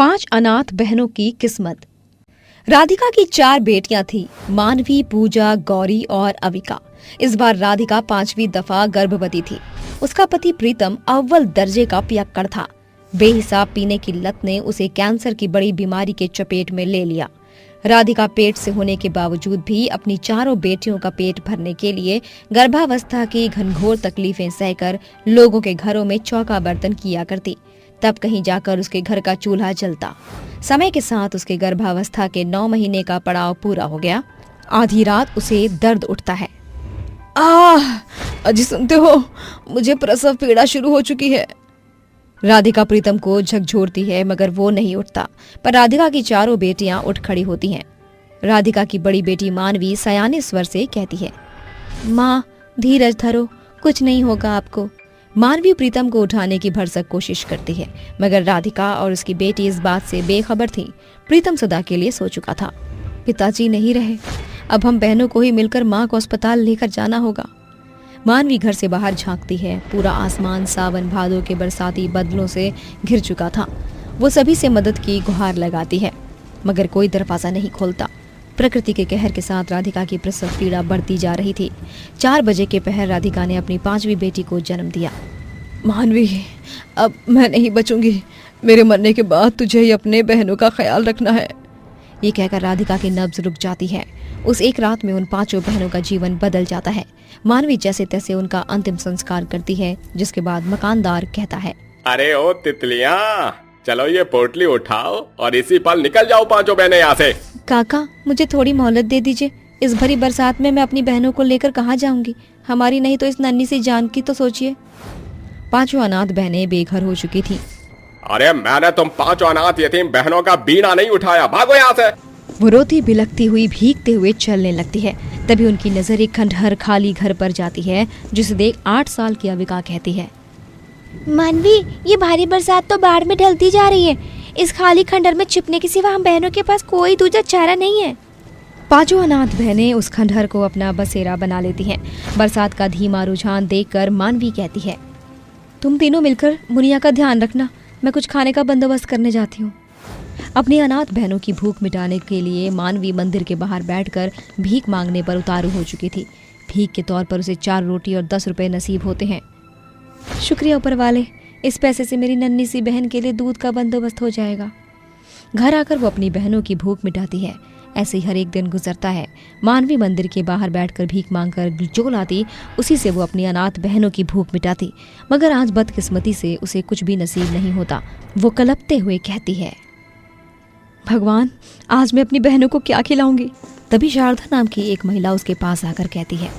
5 अनाथ बहनों की किस्मत। राधिका की 4 बेटियां थीं, मानवी, पूजा, गौरी और अविका। इस बार राधिका 5वीं दफा गर्भवती थी। उसका पति प्रीतम अव्वल दर्जे का पियक्कड़ था। बेहिसाब पीने की लत ने उसे कैंसर की बड़ी बीमारी के चपेट में ले लिया। राधिका पेट से होने के बावजूद भी अपनी चारों बेटियों का पेट भरने के लिए गर्भावस्था की घनघोर तकलीफें सहकर लोगों के घरों में चौका बर्तन किया करती। तब कहीं जाकर उसके घर का चूल्हा जलता। समय के साथ उसके गर्भावस्था के 9 महीने का पड़ाव पूरा हो गया। आधी रात उसे दर्द उठता है। अजी सुनते हो, मुझे प्रसव पीड़ा शुरू हो चुकी है। राधिका प्रीतम को झकझोरती है मगर वो नहीं उठता, पर राधिका की चारों बेटियां उठ खड़ी होती हैं। राधिका की बड़ी बेटी मानवी सयाने स्वर से कहती है, माँ धीरज धरो, कुछ नहीं होगा आपको। मानवी प्रीतम को उठाने की भरसक कोशिश करती है, मगर राधिका और उसकी बेटी इस बात से बेखबर थी। प्रीतम सदा के लिए सो चुका था। पिताजी नहीं रहे, अब हम बहनों को ही मिलकर माँ को अस्पताल लेकर जाना होगा। मानवी घर से बाहर झांकती है। पूरा आसमान सावन भादों के बरसाती बादलों से घिर चुका था। वो सभी से मदद की गुहार लगाती है, मगर कोई दरवाजा नहीं खोलता। प्रकृति के कहर के साथ राधिका की प्रसव पीड़ा बढ़ती जा रही थी। 4 बजे के पहर राधिका ने अपनी 5वीं बेटी को जन्म दिया। मानवी, अब मैं नहीं बचूंगी। मेरे मरने के बाद तुझे ही अपने बहनों का ख्याल रखना है। ये कहकर राधिका की नब्ज रुक जाती है। उस एक रात में उन 5 बहनों का जीवन बदल जाता है। मानवी जैसे तैसे उनका अंतिम संस्कार करती है, जिसके बाद मकानदार कहता है, अरे ओ तितलियां, चलो ये पोटली उठाओ और इसी पल निकल जाओ 5 बहनें यहाँ से। काका, मुझे थोड़ी मोहलत दे दीजिए। इस भरी बरसात में मैं अपनी बहनों को लेकर कहाँ जाऊंगी? हमारी नहीं तो इस नन्ही सी जान की तो सोचिए। 5 अनाथ बहनें बेघर हो चुकी थी। अरे मैंने तुम 5 अनाथ यतीम बहनों का बीड़ा नहीं उठाया, भागो यहाँ से। वो रोती बिलखती हुई भीगते हुए चलने लगती है। तभी उनकी नजर एक खंडहर खाली घर पर जाती है, जिसे देख 8 साल की अविका कहती है, मानवी, ये भारी बरसात तो बाढ़ में ढलती जा रही है। इस खाली खंडहर में छिपने के सिवा हम बहनों के पास कोई दूसरा चारा नहीं है। 5 अनाथ बहनें उस खंडहर को अपना बसेरा बना लेती हैं। बरसात का धीमा रुझान देखकर मानवी कहती है, तुम तीनों मिलकर मुनिया का ध्यान रखना, मैं कुछ खाने का बंदोबस्त करने जाती हूँ। अपनी अनाथ बहनों की भूख मिटाने के लिए मानवी मंदिर के बाहर बैठकर भीख मांगने पर उतारू हो चुकी थी। भीख के तौर पर उसे 4 रोटी और 10 रुपए नसीब होते हैं। शुक्रिया ऊपर वाले, इस पैसे से मेरी नन्ही सी बहन के लिए दूध का बंदोबस्त हो जाएगा। घर आकर वो अपनी बहनों की भूख मिटाती है। ऐसे ही हर एक दिन गुजरता है। मानवी मंदिर के बाहर बैठकर भीख मांगकर जो लाती, उसी से वो अपनी अनाथ बहनों की भूख मिटाती। मगर आज बदकिस्मती से उसे कुछ भी नसीब नहीं होता। वो कलपते हुए कहती है, भगवान, आज मैं अपनी बहनों को क्या खिलाऊंगी? तभी शारदा नाम की एक महिला उसके पास आकर कहती है,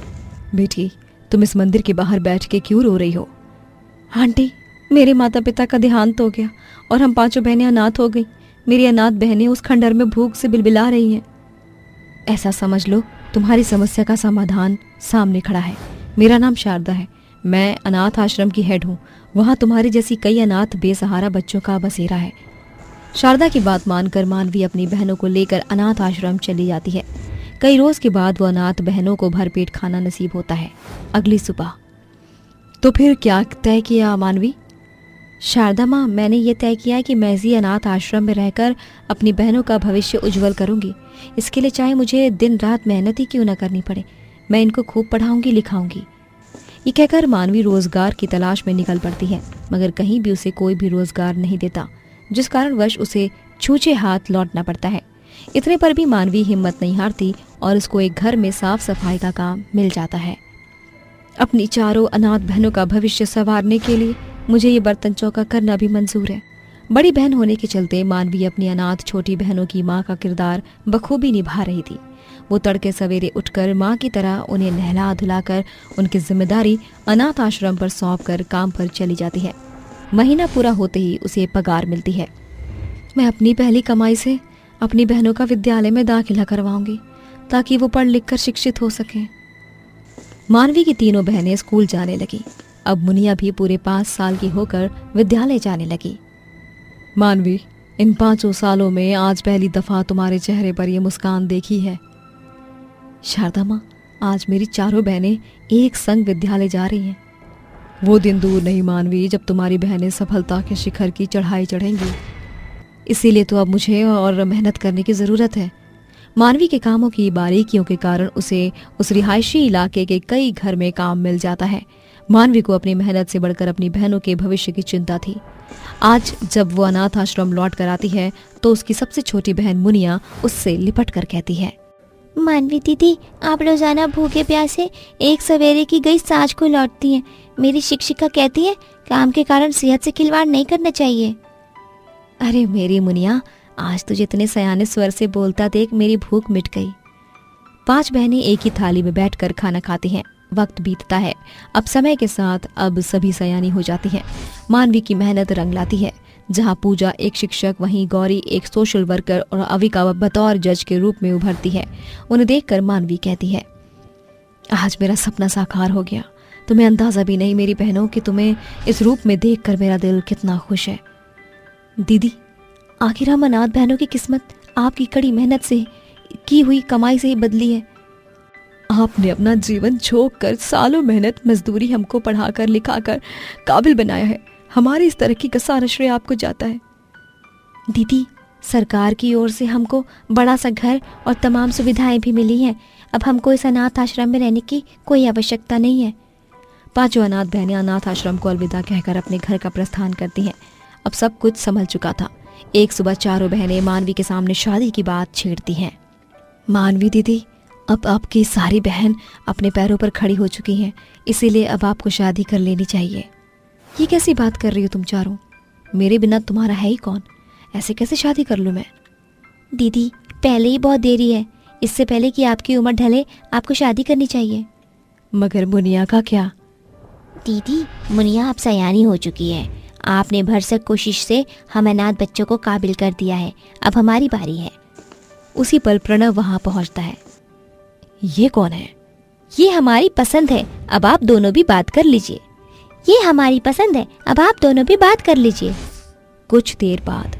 बेटी, तुम इस मंदिर के बाहर बैठ के क्यों रो रही हो? आंटी, मेरे माता पिता का देहांत हो गया और हम 5 बहनें अनाथ हो गई। मेरी अनाथ बहनें उस खंडहर में भूख से बिलबिला रही हैं। ऐसा समझ लो, तुम्हारी समस्या का समाधान सामने खड़ा है। मेरा नाम शारदा है। मैं अनाथ आश्रम की हेड हूँ। वहाँ तुम्हारी जैसी कई अनाथ बेसहारा बच्चों का बसेरा है। शारदा की बात मानकर मानवी अपनी बहनों को लेकर अनाथ आश्रम चली जाती है। कई रोज के बाद वो अनाथ बहनों को भरपेट खाना नसीब होता है। अगली सुबह तो फिर क्या तय किया मानवी? शारदा माँ, मैंने ये तय किया है कि मैं इसी अनाथ आश्रम में रहकर अपनी बहनों का भविष्य उज्जवल करूंगी। इसके लिए चाहे मुझे दिन रात मेहनत ही क्यों न करनी पड़े, मैं इनको खूब पढ़ाऊंगी लिखाऊंगी। ये कहकर मानवी रोजगार की तलाश में निकल पड़ती है, मगर कहीं भी उसे कोई भी रोजगार नहीं देता, जिस कारणवश उसे छूछे हाथ लौटना पड़ता है। इतने पर भी मानवी हिम्मत नहीं हारती और उसको एक घर में साफ सफाई का काम मिल जाता है। अपनी चारों अनाथ बहनों का भविष्य संवारने के लिए मुझे ये बर्तन चौका करना भी मंजूर है। बड़ी बहन होने के चलते मानवी अपनी अनाथ छोटी बहनों की माँ का किरदार बखूबी निभा रही थी। वो तड़के सवेरे उठकर माँ की तरह उन्हें नहला धुलाकर उनकी जिम्मेदारी अनाथ आश्रम पर सौंप कर काम पर चली जाती है। महीना पूरा होते ही उसे पगार मिलती है। मैं अपनी पहली कमाई से अपनी बहनों का विद्यालय में दाखिला करवाऊंगी, ताकि वो पढ़ लिख कर शिक्षित हो सकें। मानवी की तीनों बहनें स्कूल जाने लगी। अब मुनिया भी पूरे 5 साल की होकर विद्यालय जाने लगी। मानवी, इन 5 सालों में आज पहली दफा तुम्हारे चेहरे पर यह मुस्कान देखी है। शारदा माँ, आज मेरी चारों बहनें एक संग विद्यालय जा रही हैं। वो दिन दूर नहीं मानवी, जब तुम्हारी बहनें सफलता के शिखर की चढ़ाई चढ़ेंगी। इसीलिए तो अब मुझे और मेहनत करने की ज़रूरत है। मानवी के कामों की बारीकियों के कारण उसे उस रिहायशी इलाके के कई घर में काम मिल जाता है। मानवी को अपनी मेहनत से बढ़कर अपनी बहनों के भविष्य की चिंता थी। आज जब वो अनाथ आश्रम लौट कर आती है तो उसकी सबसे छोटी बहन मुनिया उससे लिपट कर कहती है, मानवी दीदी, आप रोजाना भूखे प्यासे एक सवेरे की गई सांझ को लौटती हैं। मेरी शिक्षिका कहती है काम के कारण सेहत से खिलवाड़ नहीं करना चाहिए। अरे मेरी मुनिया, आज तुझे इतने सयाने स्वर से बोलता देख मेरी भूख मिट गई। 5 बहनें एक ही थाली में बैठकर खाना खाती हैं। वक्त बीतता है। अब समय के साथ अब सभी सयानी हो जाती हैं। मानवी की मेहनत रंग लाती है। जहाँ पूजा एक शिक्षक, वहीं गौरी एक सोशल वर्कर और अविका बतौर जज के रूप में उभरती है। उन्हें देखकर मानवी कहती है, आज मेरा सपना साकार हो गया। तुम्हें अंदाजा भी नहीं मेरी बहनों कि तुम्हें इस रूप में देखकर मेरा दिल कितना खुश है। दीदी, आखिर हम अनाथ बहनों की किस्मत आपकी कड़ी मेहनत से की हुई कमाई से ही बदली है। आपने अपना जीवन झोंक कर सालों मेहनत मजदूरी हमको पढ़ाकर लिखाकर काबिल बनाया है। हमारी इस तरक्की का सारा श्रेय आपको जाता है। दीदी, सरकार की ओर से हमको बड़ा सा घर और तमाम सुविधाएं भी मिली हैं। अब हमको इस अनाथ आश्रम में रहने की कोई आवश्यकता नहीं है। 5 अनाथ बहनें अनाथ आश्रम को अलविदा कहकर अपने घर का प्रस्थान करती हैं। अब सब कुछ संभल चुका था। एक सुबह चारों बहनें मानवी के सामने शादी की बात छेड़ती हैं। मानवी दीदी, अब आपकी सारी बहन अपने पैरों पर खड़ी हो चुकी हैं, इसीलिए अब आपको शादी कर लेनी चाहिए। ये कैसी बात कर रही हो तुम चारों? मेरे बिना तुम्हारा है ही कौन? ऐसे कैसे शादी कर लूं मैं? दीदी, पहले ही बहुत देरी है। इससे पहले कि आपकी उम्र ढले आपको शादी करनी चाहिए। मगर मुनिया का क्या? दीदी, मुनिया अब सयानी हो चुकी है। आपने भरसक कोशिश से हम अनाथ बच्चों को काबिल कर दिया है। अब हमारी बारी है। उसी पल प्रणव वहां पहुंचता है। ये कौन है? ये हमारी पसंद है, अब आप दोनों भी बात कर लीजिए। ये हमारी पसंद है, अब आप दोनों भी बात कर लीजिए। कुछ देर बाद,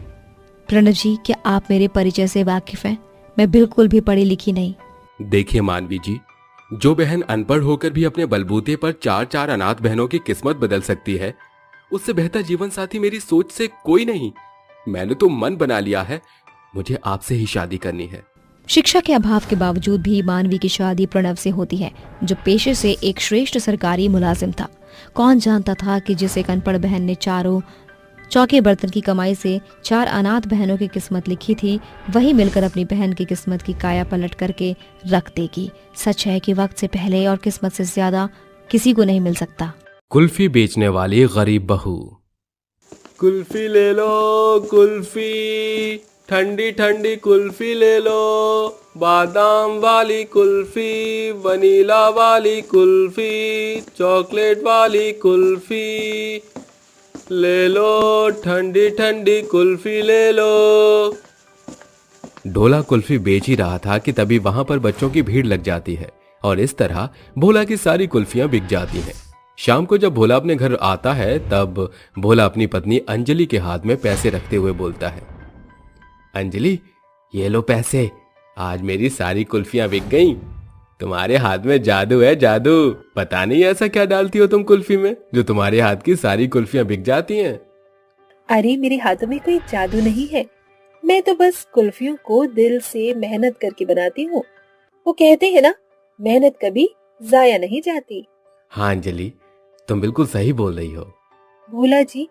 प्रणव जी, क्या आप मेरे परिचय से वाकिफ हैं? मैं बिल्कुल भी पढ़ी लिखी नहीं। देखिए मानवी जी, जो बहन अनपढ़ होकर भी अपने बलबूते पर 4 अनाथ बहनों की किस्मत बदल सकती है, उससे बेहतर जीवन साथी मेरी सोच से कोई नहीं। मैंने तो मन बना लिया है, मुझे आपसे ही शादी करनी है। शिक्षा के अभाव के बावजूद भी मानवी की शादी प्रणव से होती है, जो पेशे से एक श्रेष्ठ सरकारी मुलाजिम था। कौन जानता था कि जिस एक अनपढ़ बहन ने चारों चौके बर्तन की कमाई से 4 अनाथ बहनों की किस्मत लिखी थी, वही मिलकर अपनी बहन की किस्मत की काया पलट करके रख देगी। सच है कि वक्त से पहले और किस्मत से ज्यादा किसी को नहीं मिल सकता। कुल्फी बेचने वाली गरीब बहू। कुल्फी ले लो कुल्फी, ठंडी ठंडी कुल्फी ले लो। बादाम वाली कुल्फी, वनीला वाली कुल्फी, चॉकलेट वाली कुल्फी ले लो। ठंडी ठंडी कुल्फी ले लो। ढोला कुल्फी बेच ही रहा था कि तभी वहां पर बच्चों की भीड़ लग जाती है और इस तरह भोला की सारी कुल्फियां बिक जाती हैं। शाम को जब भोला अपने घर आता है तब भोला अपनी पत्नी अंजलि के हाथ में पैसे रखते हुए बोलता है, अंजलि, ये लो पैसे, आज मेरी सारी कुल्फियां बिक गईं। तुम्हारे हाथ में जादू है, जादू। पता नहीं ऐसा क्या डालती हो तुम कुल्फी में जो तुम्हारे हाथ की सारी कुल्फियां बिक जाती हैं। अरे मेरे हाथों में कोई जादू नहीं है, मैं तो बस कुल्फियों को दिल से मेहनत करके बनाती हूँ। वो कहते हैं ना, मेहनत कभी जाया नहीं जाती। हाँ अंजलि, तुम बिल्कुल सही बोल रही हो। भोला जी,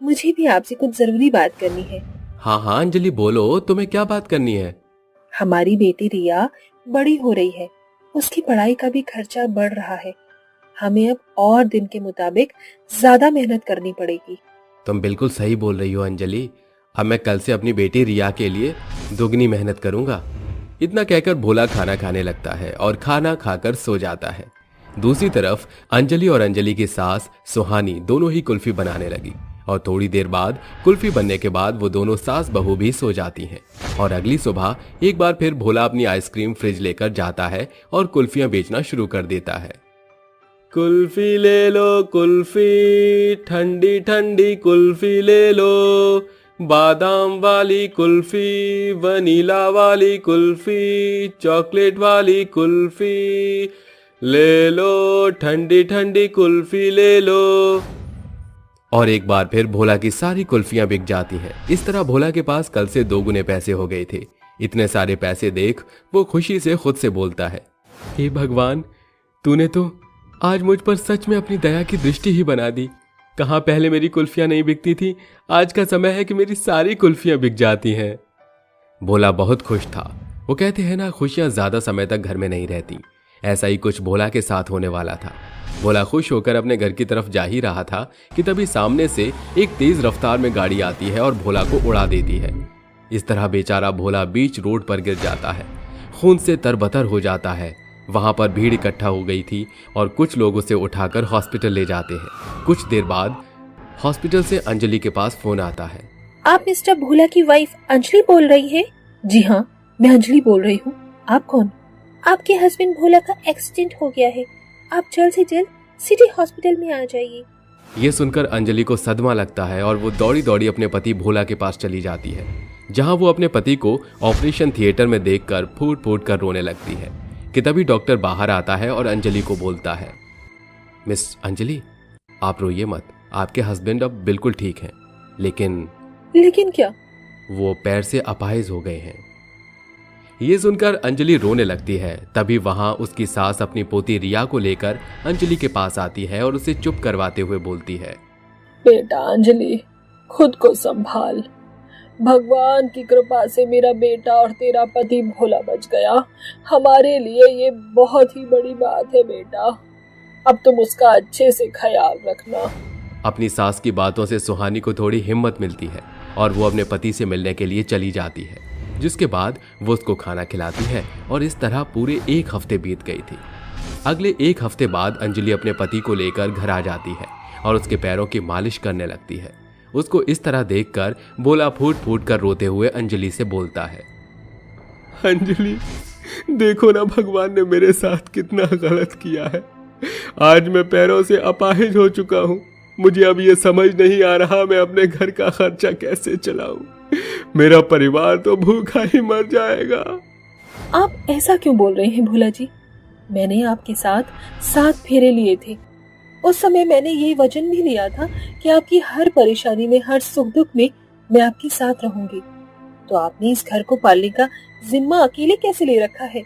मुझे भी आपसे कुछ जरूरी बात करनी है। हाँ हाँ अंजलि, बोलो, तुम्हें क्या बात करनी है? हमारी बेटी रिया बड़ी हो रही है, उसकी पढ़ाई का भी खर्चा बढ़ रहा है। हमें अब और दिन के मुताबिक ज्यादा मेहनत करनी पड़ेगी। तुम बिल्कुल सही बोल रही हो अंजलि। अब मैं कल से अपनी बेटी रिया के लिए दुगनी मेहनत करूंगा। इतना कहकर भोला खाना खाने लगता है और खाना खाकर सो जाता है। दूसरी तरफ अंजलि और अंजलि की सास सुहानी दोनों ही कुल्फी बनाने लगी और थोड़ी देर बाद कुल्फी बनने के बाद वो दोनों सास बहू भी सो जाती हैं। और अगली सुबह एक बार फिर भोला अपनी आइसक्रीम फ्रिज लेकर जाता है और कुल्फियां बेचना शुरू कर देता है। कुल्फी ले लो कुल्फी, ठंडी ठंडी कुल्फी ले लो। बादाम वाली कुल्फी, वनीला वाली कुल्फी, चॉकलेट वाली कुल्फी ले लो। ठंडी ठंडी कुल्फी ले लो। और एक बार फिर भोला की सारी कुल्फियां बिक जाती हैं। इस तरह भोला के पास कल से 2 गुने पैसे हो गए थे। इतने सारे पैसे देख वो खुशी से खुद से बोलता है, हे भगवान, तूने तो आज मुझ पर सच में अपनी दया की दृष्टि ही बना दी। कहाँ पहले मेरी कुल्फियां नहीं बिकती थी, आज का समय है कि मेरी सारी कुल्फियां बिक जाती हैं। भोला बहुत खुश था। वो कहते हैं ना, खुशियां ज्यादा समय तक घर में नहीं रहती। ऐसा ही कुछ भोला के साथ होने वाला था। भोला खुश होकर अपने घर की तरफ जा ही रहा था कि तभी सामने से एक तेज रफ्तार में गाड़ी आती है और भोला को उड़ा देती है। इस तरह बेचारा भोला बीच रोड पर गिर जाता है, खून से तरबतर हो जाता है। वहां पर भीड़ इकट्ठा हो गई थी और कुछ लोग उसे उठाकर हॉस्पिटल ले जाते हैं। कुछ देर बाद हॉस्पिटल से अंजलि के पास फोन आता है। आप मिस्टर भोला की वाइफ अंजलि बोल रही है? जी हाँ, मैं अंजलि बोल रही हूँ। आप कौन? आपके हस्बैंड भोला का एक्सीडेंट हो गया है, आप जल्द से जल्द सिटी हॉस्पिटल में आ जाइए। ये सुनकर अंजलि को सदमा लगता है और वो दौड़ी दौड़ी अपने पति भोला के पास चली जाती है, जहां वो अपने पति को ऑपरेशन थिएटर में देखकर फूट फूट कर रोने लगती है कि तभी डॉक्टर बाहर आता है और अंजलि को बोलता है, मिस अंजलि, आप रोइए मत, आपके हस्बैंड अब बिल्कुल ठीक हैं, लेकिन क्या? वो पैर से अपाहिज हो गए हैं। ये सुनकर अंजलि रोने लगती है। तभी वहां उसकी सास अपनी पोती रिया को लेकर अंजलि के पास आती है और उसे चुप करवाते हुए बोलती है, बेटा अंजलि, खुद को संभाल। भगवान की कृपा से मेरा बेटा और तेरा पति भोला बच गया। हमारे लिए ये बहुत ही बड़ी बात है बेटा। अब तुम उसका अच्छे से ख्याल रखना। अपनी सास की बातों से सुहानी को थोड़ी हिम्मत मिलती है और वो अपने पति से मिलने के लिए चली जाती है, जिसके बाद वो उसको खाना खिलाती है और इस तरह पूरे 1 हफ्ते बीत गई थी। अगले 1 हफ्ते बाद अंजलि अपने पति को लेकर घर आ जाती है और उसके पैरों की मालिश करने लगती है। उसको इस तरह देखकर भोला फूट फूट कर रोते हुए अंजलि से बोलता है, अंजलि, देखो ना, भगवान ने मेरे साथ कितना गलत किया है। आज मैं पैरों से अपाहिज हो चुका हूँ। मुझे अब ये समझ नहीं आ रहा मैं अपने घर का खर्चा कैसे चलाऊं। मेरा परिवार तो भूखा ही मर जाएगा। आप ऐसा क्यों बोल रहे हैं भोला जी? मैंने आपके साथ 7 फेरे लिए थे। उस समय मैंने ये वचन भी लिया था कि आपकी हर परेशानी में, हर सुख दुख में मैं आपके साथ रहूंगी। तो आपने इस घर को पालने का जिम्मा अकेले कैसे ले रखा है?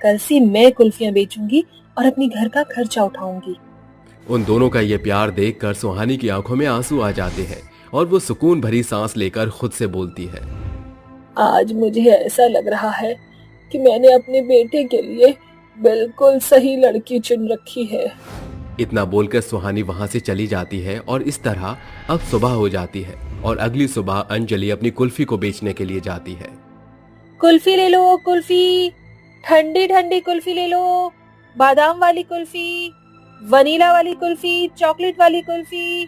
कल से मैं कुल्फियां बेचूंगी और अपने घर का खर्चा उठाऊंगी। उन दोनों का ये प्यार देखकर सुहानी की आंखों में आंसू आ जाते हैं और वो सुकून भरी सांस लेकर खुद से बोलती है, आज मुझे ऐसा लग रहा है कि मैंने अपने बेटे के लिए बिल्कुल सही लड़की चुन रखी है। इतना बोलकर सुहानी वहां से चली जाती है और इस तरह अब सुबह हो जाती है और अगली सुबह अंजलि अपनी कुल्फी को बेचने के लिए जाती है। कुल्फी ले लो, कुल्फी, ठंडी ठंडी कुल्फी ले लो, बादाम वाली कुल्फी, वनीला वाली कुल्फी, चॉकलेट वाली कुल्फी,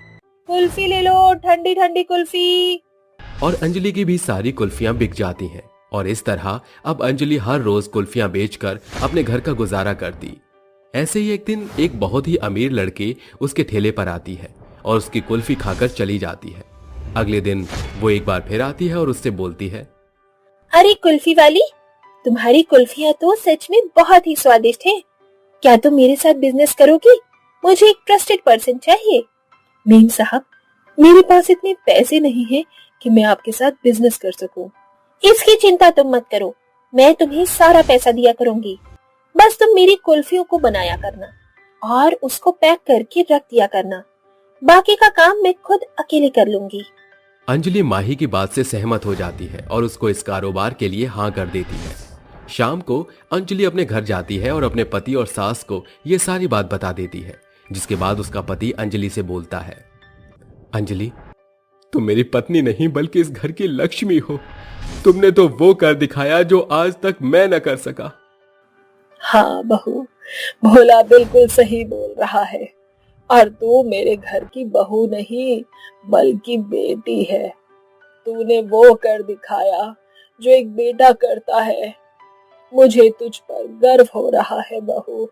कुल्फी ले लो, ठंडी ठंडी कुल्फी। और अंजलि की भी सारी कुल्फियां बिक जाती हैं और इस तरह अब अंजलि हर रोज कुल्फियां बेचकर अपने घर का गुजारा करती। ऐसे ही एक दिन एक बहुत ही अमीर लड़की उसके ठेले पर आती है और उसकी कुल्फी खाकर चली जाती है। अगले दिन वो एक बार फिर आती है और उससे बोलती है, अरे कुल्फी वाली, तुम्हारी कुल्फियां तो सच में बहुत ही स्वादिष्ट है। क्या तुम मेरे साथ बिजनेस करोगी? मुझे एक ट्रस्टेड पर्सन चाहिए। मेम साहब, मेरे पास इतने पैसे नहीं हैं कि मैं आपके साथ बिजनेस कर सकूं। इसकी चिंता तुम मत करो, मैं तुम्हें सारा पैसा दिया करूंगी। बस तुम मेरी कुल्फियों को बनाया करना और उसको पैक करके रख दिया करना। बाकी का काम मैं खुद अकेले कर लूंगी। अंजलि माही की बात से सहमत हो जाती है और उसको इस कारोबार के लिए हाँ कर देती है। शाम को अंजलि अपने घर जाती है और अपने पति और सास को ये सारी बात बता देती है, जिसके बाद उसका पति अंजलि से बोलता है, अंजलि, तुम मेरी पत्नी नहीं बल्कि इस घर की लक्ष्मी हो। तुमने तो वो कर दिखाया जो आज तक मैं न कर सका। हाँ बहू, भोला बिल्कुल सही बोल रहा है और तू मेरे घर की बहू नहीं बल्कि बेटी है। तूने वो कर दिखाया जो एक बेटा करता है। मुझे तुझ पर गर्व हो रहा है बहू।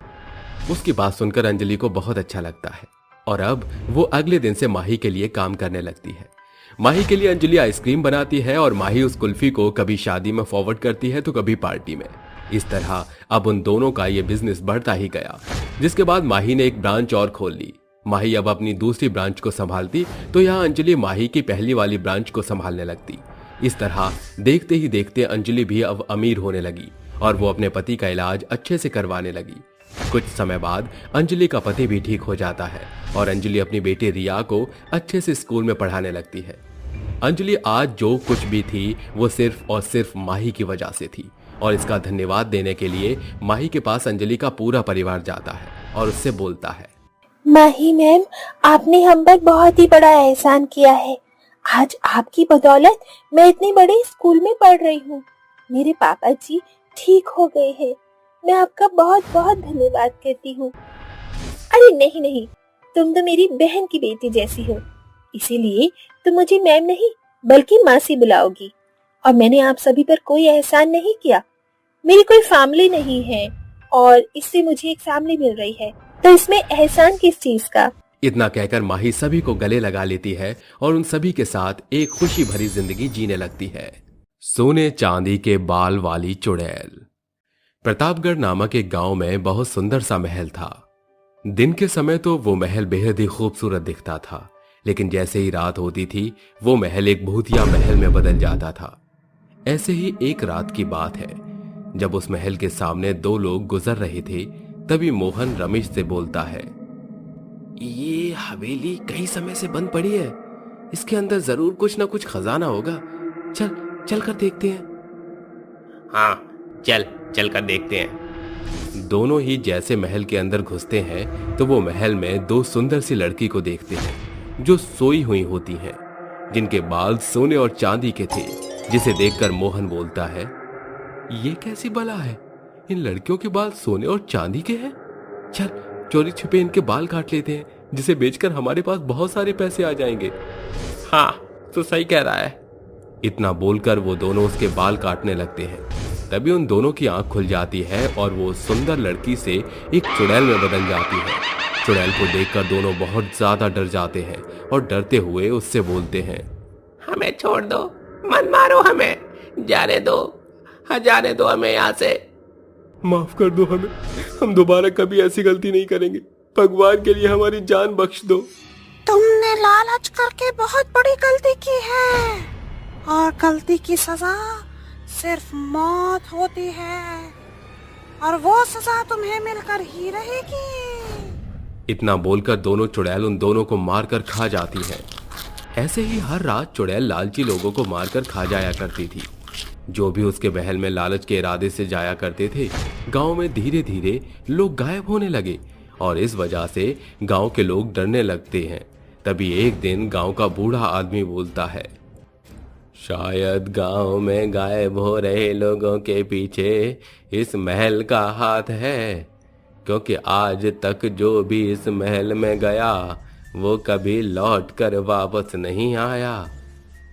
उसकी बात सुनकर अंजलि को बहुत अच्छा लगता है और अब वो अगले दिन से माही के लिए काम करने लगती है। माही के लिए अंजलि आइसक्रीम बनाती है और माही उस कुल्फी को कभी शादी में फॉरवर्ड करती है तो कभी पार्टी में। इस तरह अब उन दोनों का ये बिजनेस बढ़ता ही गया, जिसके बाद माही ने एक ब्रांच और खोल ली। माही अब अपनी दूसरी ब्रांच को संभालती तो यहाँ अंजलि माही की पहली वाली ब्रांच को संभालने लगती। इस तरह देखते ही देखते अंजलि भी अब अमीर होने लगी और वो अपने पति का इलाज अच्छे से करवाने लगी। कुछ समय बाद अंजलि का पति भी ठीक हो जाता है और अंजलि अपनी बेटी रिया को अच्छे से स्कूल में पढ़ाने लगती है। अंजलि आज जो कुछ भी थी वो सिर्फ और सिर्फ माही की वजह से थी और इसका धन्यवाद देने के लिए माही के पास अंजलि का पूरा परिवार जाता है और उससे बोलता है, माही मैम, आपने हम पर बहुत ही बड़ा एहसान किया है। आज आपकी बदौलत मैं इतने बड़े स्कूल में पढ़ रही हूँ। मेरे पापा जी ठीक हो गए हैं। मैं आपका बहुत बहुत धन्यवाद करती हूँ। अरे नहीं नहीं, तुम तो मेरी बहन की बेटी जैसी हो, इसीलिए तुम मुझे मैम नहीं बल्कि माँ से बुलाओगी। और मैंने आप सभी पर कोई एहसान नहीं किया। मेरी कोई फैमिली नहीं है और इससे मुझे एक फैमिली मिल रही है, तो इसमें एहसान किस चीज का। इतना कहकर माही सभी को गले लगा लेती है और उन सभी के साथ एक खुशी भरी जिंदगी जीने लगती है। सोने चांदी के बाल वाली चुड़ैल। प्रतापगढ़ नामक एक गांव में बहुत सुंदर सा महल था। दिन के समय तो वो महल बेहद ही खूबसूरत दिखता था, लेकिन जैसे ही रात होती थी वो महल एक भूतिया महल में बदल जाता था। ऐसे ही एक रात की बात है, जब उस महल के सामने दो लोग गुजर रहे थे, तभी मोहन रमेश से बोलता है, ये हवेली कई समय से बंद पड़ी है, इसके अंदर जरूर कुछ ना कुछ खजाना होगा। चल कर देखते हैं। हाँ, चल कर देखते हैं। दोनों ही जैसे महल के अंदर घुसते हैं तो वो महल में दो सुंदर सी लड़की को देखते हैं जो सोई हुई होती हैं, जिनके बाल सोने और चांदी के थे, जिसे देखकर मोहन बोलता है, ये कैसी बला है, इन लड़कियों के बाल सोने और चांदी के हैं। चल चोरी छुपे इनके बाल काट लेते हैं, जिसे बेचकर हमारे पास बहुत सारे पैसे आ जाएंगे। हाँ, तो सही कह रहा है। इतना बोलकर वो दोनों उसके बाल काटने लगते हैं। तभी उन दोनों की आंख खुल जाती है और वो सुंदर लड़की से एक चुड़ैल में बदल जाती है। चुड़ैल को देखकर दोनों बहुत ज्यादा डर जाते हैं और डरते हुए उससे बोलते हैं, हमें छोड़ दो, मत मारो हमें, जाने दो, जाने दो हमें यहाँ से। माफ कर दो हमें, हम दोबारा कभी ऐसी गलती नहीं करेंगे। भगवान के लिए हमारी जान बख्श दो। तुमने लालच करके बहुत बड़ी गलती की है और गलती की सजा सिर्फ मौत होती है और वो सजा तुम्हें मिलकर ही रहेगी। इतना बोलकर दोनों चुड़ैल उन दोनों को मारकर खा जाती हैं। ऐसे ही हर रात चुड़ैल लालची लोगों को मारकर खा जाया करती थी। जो भी उसके महल में लालच के इरादे से जाया करते थे, गांव में धीरे धीरे लोग गायब होने लगे और इस वजह से गांव के लोग डरने लगते हैं। तभी एक दिन गांव का बूढ़ा आदमी बोलता है, शायद गांव में गायब हो रहे लोगों के पीछे इस महल का हाथ है, क्योंकि आज तक जो भी इस महल में गया वो कभी लौट कर वापस नहीं आया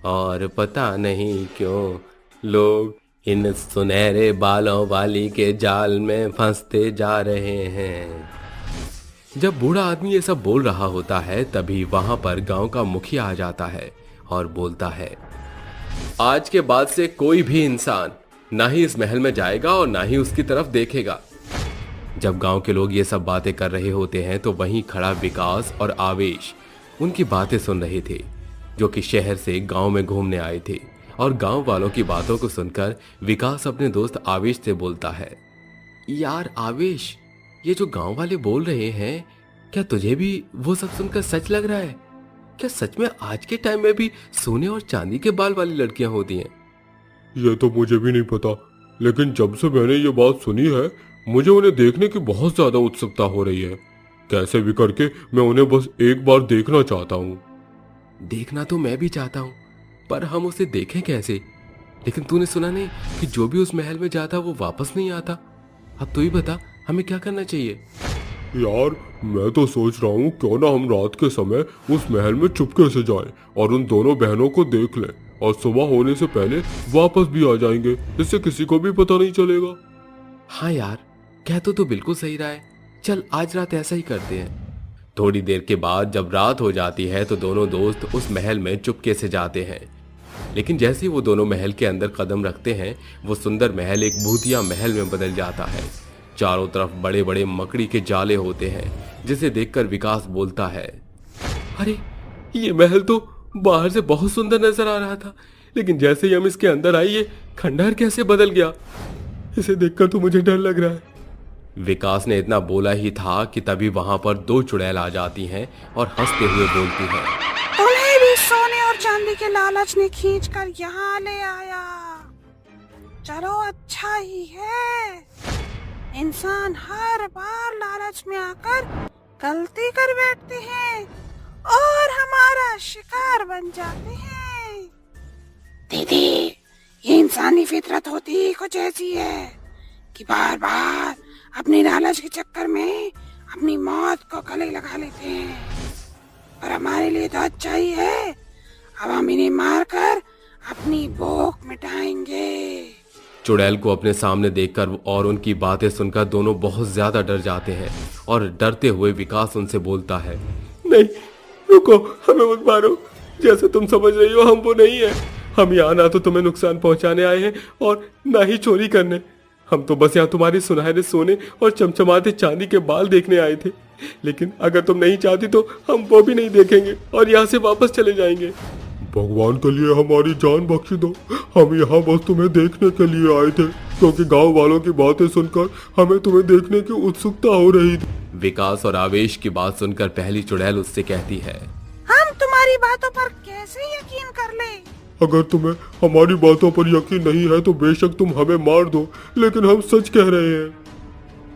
और पता नहीं क्यों लोग इन सुनहरे बालों वाली के जाल में फंसते जा रहे हैं। जब बूढ़ा आदमी ये सब बोल रहा होता है तभी वहां पर गांव का मुखिया आ जाता है और बोलता है, आज के बाद से कोई भी इंसान ना ही इस महल में जाएगा और ना ही उसकी तरफ देखेगा। जब गांव के लोग ये सब बातें कर रहे होते हैं तो वहीं खड़ा विकास और आवेश उनकी बातें सुन रहे थे, जो कि शहर से गांव में घूमने आए थे। और गांव वालों की बातों को सुनकर विकास अपने दोस्त आवेश से बोलता है, यार आवेश, ये जो गांव वाले बोल रहे हैं, क्या तुझे भी वो सब सुनकर सच लग रहा है? क्या सच में आज के टाइम में भी सोने और चांदी के बाल वाली लड़कियां होती हैं? ये तो मुझे भी नहीं पता, लेकिन जब से मैंने ये बात सुनी है मुझे उन्हें देखने की बहुत ज्यादा उत्सुकता हो रही है। कैसे भी करके मैं उन्हें बस एक बार देखना चाहता हूँ। देखना तो मैं भी चाहता हूँ, पर हम उसे देखें कैसे? लेकिन तूने सुना नहीं कि जो भी उस महल में जाता वो वापस नहीं आता? अब तू ही बता, हमें क्या करना चाहिए? यार मैं तो सोच रहा हूँ क्यों ना हम रात के समय उस महल में चुपके से जाएं और उन दोनों बहनों को देख लें और सुबह होने से पहले वापस भी आ जाएंगे, इससे किसी को भी पता नहीं चलेगा। हाँ यार, कह तो बिल्कुल सही रहा है। चल आज रात ऐसा ही करते हैं। थोड़ी देर के बाद जब रात हो जाती है तो दोनों दोस्त उस महल में चुपके से जाते हैं। लेकिन जैसे ही वो दोनों महल के अंदर कदम रखते हैं वो सुंदर महल एक भूतिया महल में बदल जाता है। चारों तरफ बड़े बड़े मकड़ी के जाले होते हैं, जिसे देखकर विकास बोलता है, अरे ये महल तो बाहर से बहुत सुंदर नजर आ रहा था, लेकिन जैसे ही हम इसके अंदर आए ये खंडहर कैसे बदल गया। इसे देखकर तो मुझे डर लग रहा है। विकास ने इतना बोला ही था कि तभी वहां पर दो चुड़ैल आ जाती हैं और हंसते हुए बोलती हैं, तुम्हें भी सोने और चांदी के लालच ने खींच कर यहाँ ले आया। चलो अच्छा ही है, इंसान हर बार लालच में आकर गलती कर बैठते हैं और हमारा शिकार बन जाते हैं। दीदी, ये इंसानी फितरत होती कुछ ऐसी है कि बार बार अपने लालच के चक्कर में अपनी मौत को गले लगा लेते हैं। पर हमारे लिए तो अच्छा ही है, अब हम इन्हें मारकर अपनी भूख मिटाएंगे। चुड़ैल को अपने सामने देखकर और उनकी बातें सुनकर दोनों बहुत ज्यादा डर जाते हैं और डरते हुए विकास उनसे बोलता है, नहीं रुको, हमें मत मारो। जैसे तुम समझ रही हो हम वो नहीं है। हम यहाँ ना तो तुम्हें नुकसान पहुंचाने आए हैं और ना ही चोरी करने। हम तो बस यहाँ तुम्हारे सुनहरे सोने और चमचमाते चांदी के बाल देखने आए थे। लेकिन अगर तुम नहीं चाहती तो हम वो भी नहीं देखेंगे और यहाँ से वापस चले जाएंगे। भगवान के लिए हमारी जान बख्श दो, हम यहाँ बस तुम्हें देखने के लिए आए थे, क्योंकि गांव वालों की बातें सुनकर हमें तुम्हें देखने की उत्सुकता हो रही थी। विकास और आवेश की बात सुनकर पहली चुड़ैल उससे कहती है, हम तुम्हारी बातों पर कैसे यकीन कर ले? अगर तुम्हें हमारी बातों पर यकीन नहीं है तो बेशक तुम हमें मार दो, लेकिन हम सच कह रहे हैं।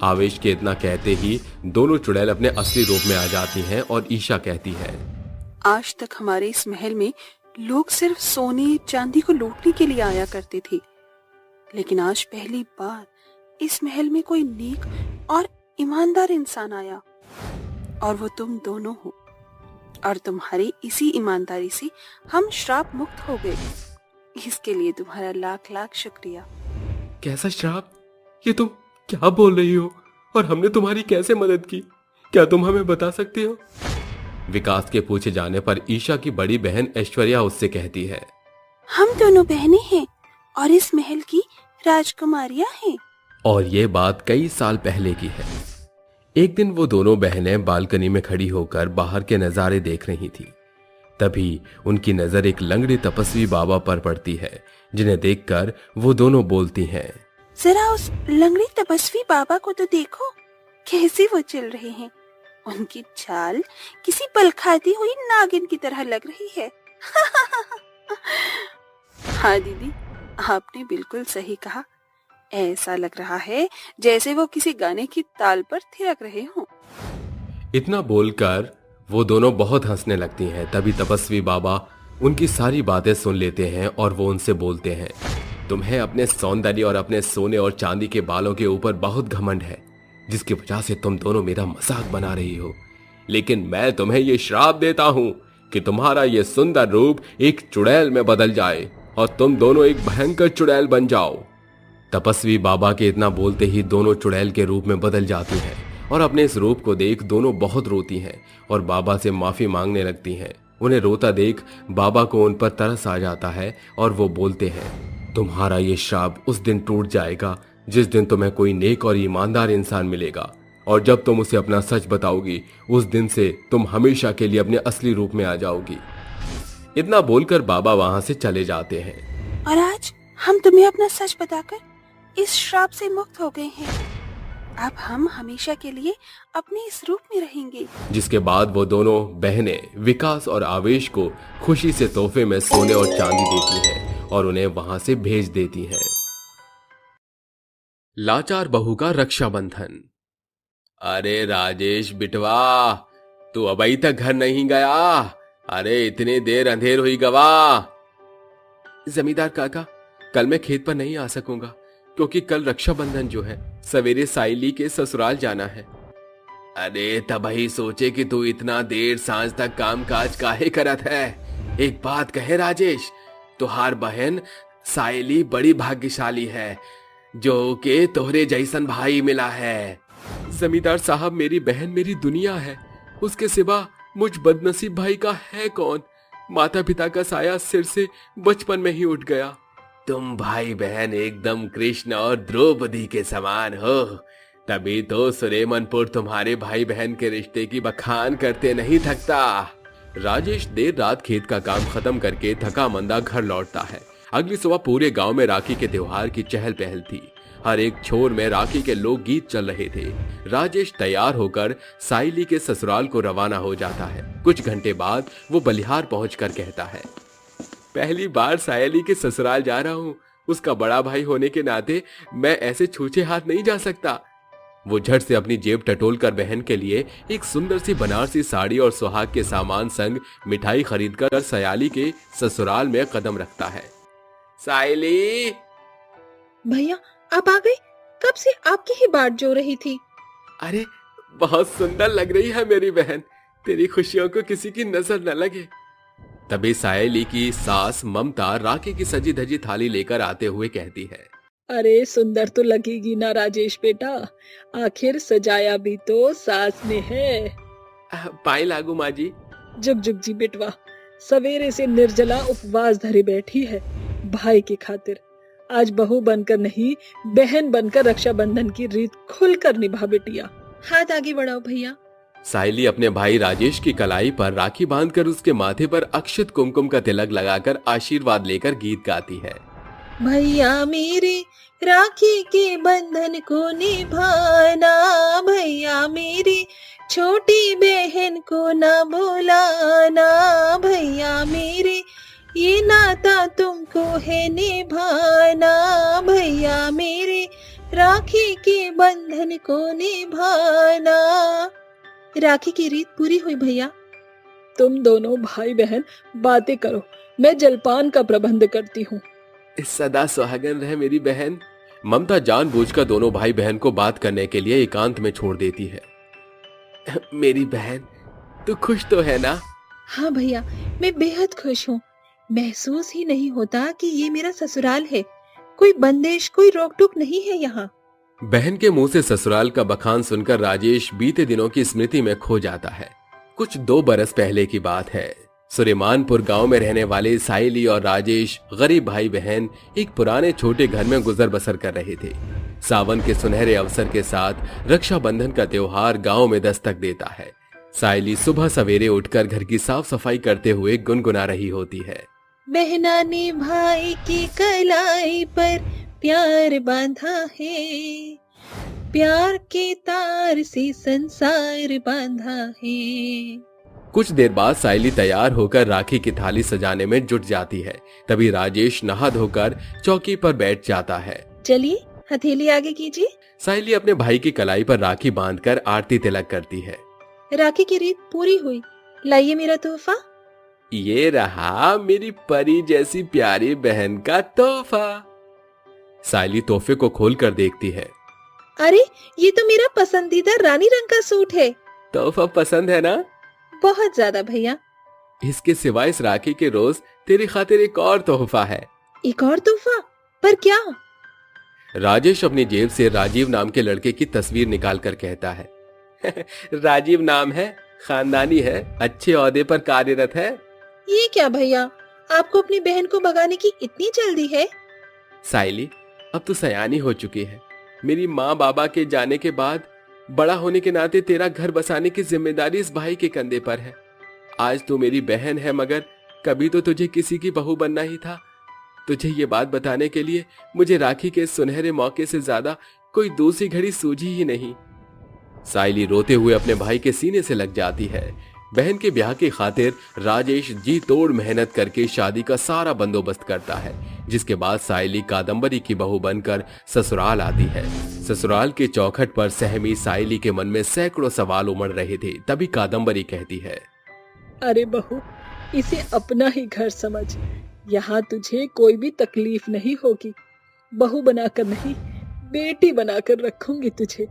आवेश के इतना कहते ही दोनों चुड़ैल अपने असली रूप में आ जाती हैं और ईशा कहती है, आज तक हमारे इस महल में लोग सिर्फ सोने चांदी को लूटने के लिए आया करते थे, लेकिन आज पहली बार इस महल में कोई नेक और ईमानदार इंसान आया, और वो तुम दोनों हो। और तुम्हारी इसी ईमानदारी से हम श्राप मुक्त हो गए। इसके लिए तुम्हारा लाख लाख शुक्रिया। कैसा श्राप? ये तुम क्या बोल रही हो? और हमने तुम्हारी कैसे मदद की? क्या तुम हमें बता सकती हो? विकास के पूछे जाने पर ईशा की बड़ी बहन ऐश्वर्या उससे कहती है, हम दोनों बहनें हैं और इस महल की राजकुमारियां हैं। और ये बात कई साल पहले की है। एक दिन वो दोनों बहनें बालकनी में खड़ी होकर बाहर के नजारे देख रही थी। तभी उनकी नजर एक लंगड़े तपस्वी बाबा पर पड़ती है, जिन्हें देखकर वो दोनों बोलती हैं, जरा उस लंगड़े तपस्वी बाबा को तो देखो, कैसे वो चल रहे हैं। उनकी चाल किसी पल खाती हुई नागिन की तरह लग रही है। हाँ दीदी, आपने बिल्कुल सही कहा। ऐसा लग रहा है जैसे वो किसी गाने की ताल पर थिरक रहे हों। इतना बोलकर वो दोनों बहुत हंसने लगती हैं। तभी तपस्वी बाबा उनकी सारी बातें सुन लेते हैं और वो उनसे बोलते हैं, तुम्हें अपने सौंदर्य और अपने सोने और चांदी के बालों के ऊपर बहुत घमंड है, जिसकी वजह से तुम दोनों मेरा मजाक बना रही हो। लेकिन मैं तुम्हें ये श्राप देता हूं कि तुम्हारा ये सुंदर रूप एक चुड़ैल में बदल जाए और तुम दोनों एक भयंकर चुड़ैल बन जाओ। तपस्वी बाबा के इतना बोलते ही दोनों चुड़ैल के रूप में बदल जाती हैं और अपने इस रूप को देख दोनों बहुत रोती हैं और बाबा से माफी मांगने लगती हैं। उन्हें रोता देख बाबा को उन पर तरस आ जाता है और वो बोलते हैं, तुम्हारा ये श्राप उस दिन टूट जाएगा जिस दिन तुम्हें कोई नेक और ईमानदार इंसान मिलेगा, और जब तुम उसे अपना सच बताओगी उस दिन से तुम हमेशा के लिए अपने असली रूप में आ जाओगी। इतना बोलकर बाबा वहां से चले जाते हैं। और आज हम तुम्हें अपना सच बताकर इस श्राप से मुक्त हो गए हैं। अब हम हमेशा के लिए अपने इस रूप में रहेंगे। जिसके बाद वो दोनों बहनें विकास और आवेश को खुशी से तोहफे में सोने और चांदी देती हैं और उन्हें वहां से भेज देती हैं। लाचार बहू का रक्षाबंधन। अरे राजेश बिटवा, तू अभी तक घर नहीं गया? अरे इतनी देर अंधेर हुई गवा। जमींदार काका, कल मैं खेत पर नहीं आ सकूंगा क्योंकि कल रक्षाबंधन जो है सवेरे साइली के ससुराल जाना है। अरे तभी सोचे कि तू इतना देर सांझ तक काम काज काहे करत है। एक बात कहे राजेश, तुहार बहन साइली बड़ी भाग्यशाली है जो के तोहरे जैसन भाई मिला है। जमींदार साहब, मेरी बहन मेरी दुनिया है, उसके सिवा मुझ बदनसीब भाई का है कौन। माता पिता का साया सिर से बचपन में ही उठ गया। तुम भाई बहन एकदम कृष्ण और द्रौपदी के समान हो। तभी तो सुरेमनपुर तुम्हारे भाई बहन के रिश्ते की बखान करते नहीं थकता। राजेश देर रात खेत का काम खत्म करके थका मंदा घर लौटता है। अगली सुबह पूरे गांव में राखी के त्योहार की चहल पहल थी। हर एक छोर में राखी के लोकगीत चल रहे थे। राजेश तैयार होकर साइली के ससुराल को रवाना हो जाता है। कुछ घंटे बाद वो बलिहार पहुंचकर कहता है, पहली बार साइली के ससुराल जा रहा हूं। उसका बड़ा भाई होने के नाते मैं ऐसे छूछे हाथ नहीं जा सकता। वो झट से अपनी जेब टटोल कर बहन के लिए एक सुंदर सी बनारसी साड़ी और सुहाग के सामान संग मिठाई खरीदकर सयाली के ससुराल में कदम रखता है। साइली, भैया आप आ गए? कब से आपकी ही बाट जो रही थी। अरे बहुत सुंदर लग रही है मेरी बहन, तेरी खुशियों को किसी की नजर न लगे। तभी सायली की सास ममता राखी की सजी धजी थाली लेकर आते हुए कहती है, अरे सुंदर तो लगेगी ना राजेश बेटा, आखिर सजाया भी तो सास ने है। पाए लागू माँ जी। जुग जुग जी बेटवा, सवेरे से निर्जला उपवास धरे बैठी है भाई की खातिर। आज बहू बनकर नहीं, बहन बनकर रक्षाबंधन की रीत खुलकर निभा बेटिया। हाथ आगे बढ़ाओ भैया। सायली अपने भाई राजेश की कलाई पर राखी बांधकर उसके माथे पर अक्षत कुमकुम का तिलक लगाकर आशीर्वाद लेकर गीत गाती है। भैया मेरे राखी के बंधन को निभाना, भैया मेरी छोटी बहन को ना भुलाना, भैया मेरे ये नाता तुमको है निभाना, भैया मेरे राखी के बंधन को निभाना। राखी की रीत पूरी हुई भैया। तुम दोनों भाई बहन बातें करो, मैं जलपान का प्रबंध करती हूँ। सदा सुहागन रहे मेरी बहन। ममता जानबूझकर दोनों भाई बहन को बात करने के लिए एकांत में छोड़ देती है। मेरी बहन, तू खुश तो है ना? हाँ भैया, मैं बेहद खुश हूँ। महसूस ही नहीं होता कि ये मेरा ससुराल है। कोई बंदिश, कोई रोक टोक नहीं है यहाँ। बहन के मुंह से ससुराल का बखान सुनकर राजेश बीते दिनों की स्मृति में खो जाता है। कुछ 2 बरस पहले की बात है। सुरेमानपुर गांव में रहने वाले साइली और राजेश गरीब भाई बहन एक पुराने छोटे घर में गुजर बसर कर रहे थे। सावन के सुनहरे अवसर के साथ रक्षाबंधन का त्योहार गांव में दस्तक देता है। साइली सुबह सवेरे उठकर घर की साफ सफाई करते हुए गुनगुना रही होती है। बहना ने भाई की कलाई पर प्यार बांधा है, प्यार के तार से संसार बांधा है। कुछ देर बाद साइली तैयार होकर राखी की थाली सजाने में जुट जाती है। तभी राजेश नहा धोकर चौकी पर बैठ जाता है। चलिए हथेली आगे कीजिए। साइली अपने भाई की कलाई पर राखी बांधकर आरती तिलक करती है। राखी की रीत पूरी हुई। लाइए मेरा तोहफा। ये रहा मेरी परी जैसी प्यारी बहन का तोहफा। साइली तोहफे को खोलकर देखती है। अरे ये तो मेरा पसंदीदा रानी रंग का सूट है। तोहफा पसंद है ना? बहुत ज्यादा भैया। इसके सिवाय इस राखी के रोज तेरी खातिर एक और तोहफा है। एक और तोहफा? पर क्या? राजेश अपनी जेब से राजीव नाम के लड़के की तस्वीर निकालकर कहता है। राजीव नाम है, खानदानी है, अच्छे ओहदे पर कार्यरत है। ये क्या भैया, आपको अपनी बहन को भगाने की इतनी जल्दी है? साइली, अब तो सयानी हो चुकी है। मेरी माँ बाबा के जाने के बाद बड़ा होने के नाते तेरा घर बसाने की जिम्मेदारी इस भाई के कंधे पर है। आज तू मेरी बहन है, मगर कभी तो तुझे किसी की बहू बनना ही था। तुझे ये बात बताने के लिए मुझे राखी के सुनहरे मौके से ज्यादा कोई दूसरी घड़ी सूझी ही नहीं। साइली रोते हुए अपने भाई के सीने से लग जाती है। बहन के ब्याह की खातिर राजेश जी तोड़ मेहनत करके शादी का सारा बंदोबस्त करता है, जिसके बाद साइली कादम्बरी की बहू बनकर ससुराल आती है। ससुराल के चौखट पर सहमी साइली के मन में सैकड़ों सवाल उमड़ रहे थे। तभी कादम्बरी कहती है, अरे बहू, इसे अपना ही घर समझ। यहाँ तुझे कोई भी तकलीफ नहीं होगी। बहू बनाकर नहीं, बेटी बनाकर रखूंगी तुझे।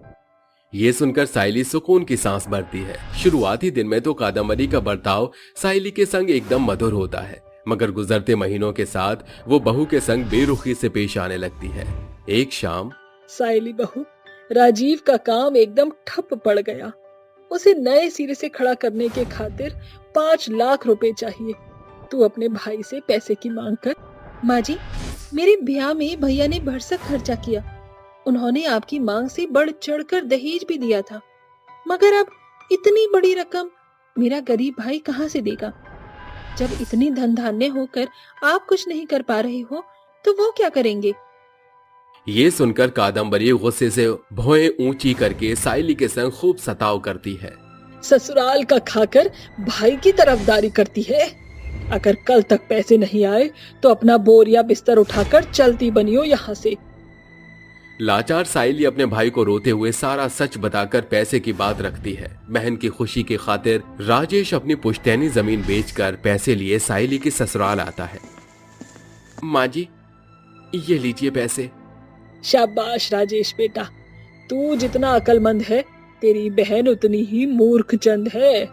ये सुनकर साइली सुकून की सांस भरती है। शुरुआती दिन में तो कादम्बरी का बर्ताव साइली के संग एकदम मधुर होता है, मगर गुजरते महीनों के साथ वो बहू के संग बेरुखी से पेश आने लगती है। एक शाम, साइली बहू, राजीव का काम एकदम ठप पड़ गया। उसे नए सिरे से खड़ा करने के खातिर 5 लाख रुपए चाहिए। तू अपने भाई से पैसे की मांग कर। माँ जी, मेरे ब्याह में भैया ने भरसक खर्चा किया। उन्होंने आपकी मांग से बढ़ चढ़कर दहेज भी दिया था, मगर अब इतनी बड़ी रकम मेरा गरीब भाई कहाँ से देगा? जब इतनी धन धान्य होकर आप कुछ नहीं कर पा रहे हो तो वो क्या करेंगे? ये सुनकर कादम्बरी गुस्से से भौएं ऊंची करके सायली के संग खूब सताव करती है। ससुराल का खाकर भाई की तरफदारी करती है। अगर कल तक पैसे नहीं आए तो अपना बोरिया बिस्तर उठाकर चलती बनियो यहाँ से। लाचार सायली अपने भाई को रोते हुए सारा सच बताकर पैसे की बात रखती है। बहन की खुशी की खातिर राजेश अपनी पुश्तैनी जमीन बेचकर पैसे लिए सायली के ससुराल आता है। माँ जी, ये लीजिए पैसे। शाबाश राजेश बेटा, तू जितना अक्लमंद है तेरी बहन उतनी ही मूर्ख चंद है।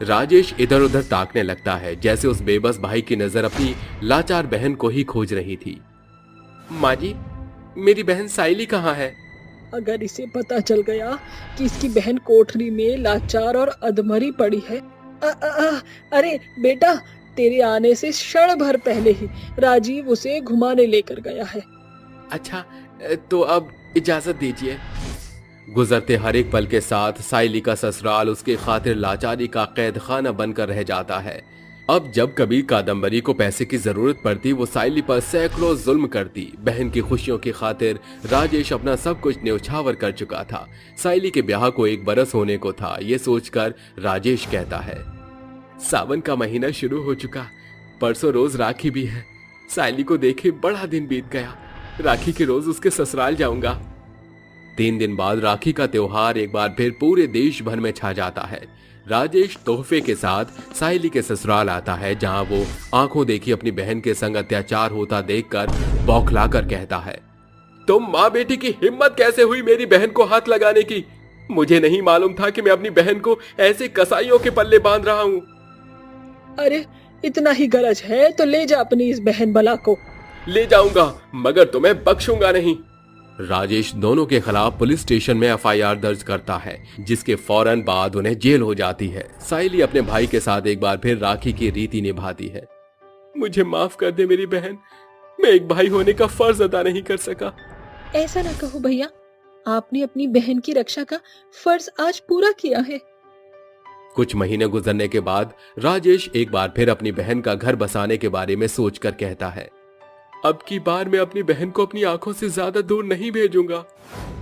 राजेश इधर उधर ताकने लगता है, जैसे उस बेबस भाई की नजर अपनी लाचार बहन को ही खोज रही थी। माँ जी, मेरी बहन सायली कहाँ है? अगर इसे पता चल गया कि इसकी बहन कोठरी में लाचार और अधमरी पड़ी है, अरे बेटा, तेरे आने से क्षण भर पहले ही राजीव उसे घुमाने लेकर गया है। अच्छा, तो अब इजाजत दीजिए। गुजरते हर एक पल के साथ सायली का ससुराल उसके खातिर लाचारी का कैद खाना बनकर रह जाता है। अब जब कभी कादम्बरी को पैसे की जरूरत पड़ती, वो सायली पर सैकड़ों जुल्म करती। बहन की खुशियों की खातिर राजेश अपना सब कुछ न्यौछावर कर चुका था। सायली के ब्याह को 1 बरस होने को था। ये सोचकर राजेश कहता है, सावन का महीना शुरू हो चुका, परसों रोज राखी भी है। सायली को देखे बड़ा दिन बीत गया। राखी के रोज उसके ससुराल जाऊंगा। 3 दिन बाद राखी का त्योहार एक बार फिर पूरे देश भर में छा जाता है। राजेश तोहफे के साथ सायली के ससुराल आता है, जहां वो आंखों देखी अपनी बहन के संग अत्याचार होता देखकर बौखलाकर कहता है, तुम माँ बेटी की हिम्मत कैसे हुई मेरी बहन को हाथ लगाने की? मुझे नहीं मालूम था कि मैं अपनी बहन को ऐसे कसाईयों के पल्ले बांध रहा हूँ। अरे इतना ही गरज है तो ले जा अपनी इस बहन बला को। ले जाऊंगा, मगर तुम्हें बख्शूंगा नहीं। राजेश दोनों के खिलाफ पुलिस स्टेशन में एफआईआर दर्ज करता है, जिसके फौरन बाद उन्हें जेल हो जाती है। सायली अपने भाई के साथ एक बार फिर राखी की रीति निभाती है। मुझे माफ कर दे मेरी बहन, मैं एक भाई होने का फर्ज अदा नहीं कर सका। ऐसा ना कहो भैया, आपने अपनी बहन की रक्षा का फर्ज आज पूरा किया है। कुछ महीने गुजरने के बाद राजेश एक बार फिर अपनी बहन का घर बसाने के बारे में सोचकर कहता है, अब की बार मैं अपनी बहन को अपनी आंखों से ज्यादा दूर नहीं भेजूंगा।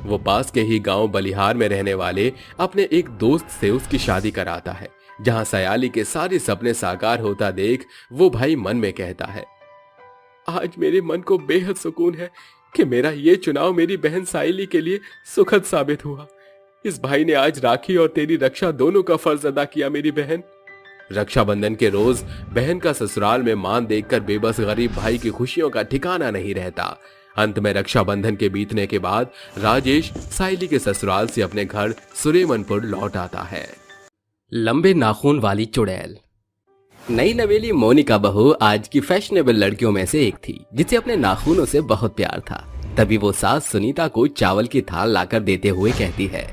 वो पास के ही गांव बलिहार में रहने वाले अपने एक दोस्त से उसकी शादी कराता है, जहां सायली के सारे सपने साकार होता देख वो भाई मन में कहता है, आज मेरे मन को बेहद सुकून है कि मेरा ये चुनाव मेरी बहन सायली के लिए सुखद साबित हुआ। इस भाई ने आज राखी और तेरी रक्षा दोनों का फर्ज अदा किया मेरी बहन। रक्षाबंधन के रोज बहन का ससुराल में मान देखकर बेबस गरीब भाई की खुशियों का ठिकाना नहीं रहता। अंत में रक्षाबंधन के बीतने के बाद राजेश सायली के ससुराल से अपने घर सुरेमनपुर लौट आता है। लंबे नाखून वाली चुड़ैल। नई नवेली मोनिका बहू आज की फैशनेबल लड़कियों में से एक थी, जिसे अपने नाखूनों से बहुत प्यार था। तभी वो सास सुनीता को चावल की थाल लाकर देते हुए कहती है,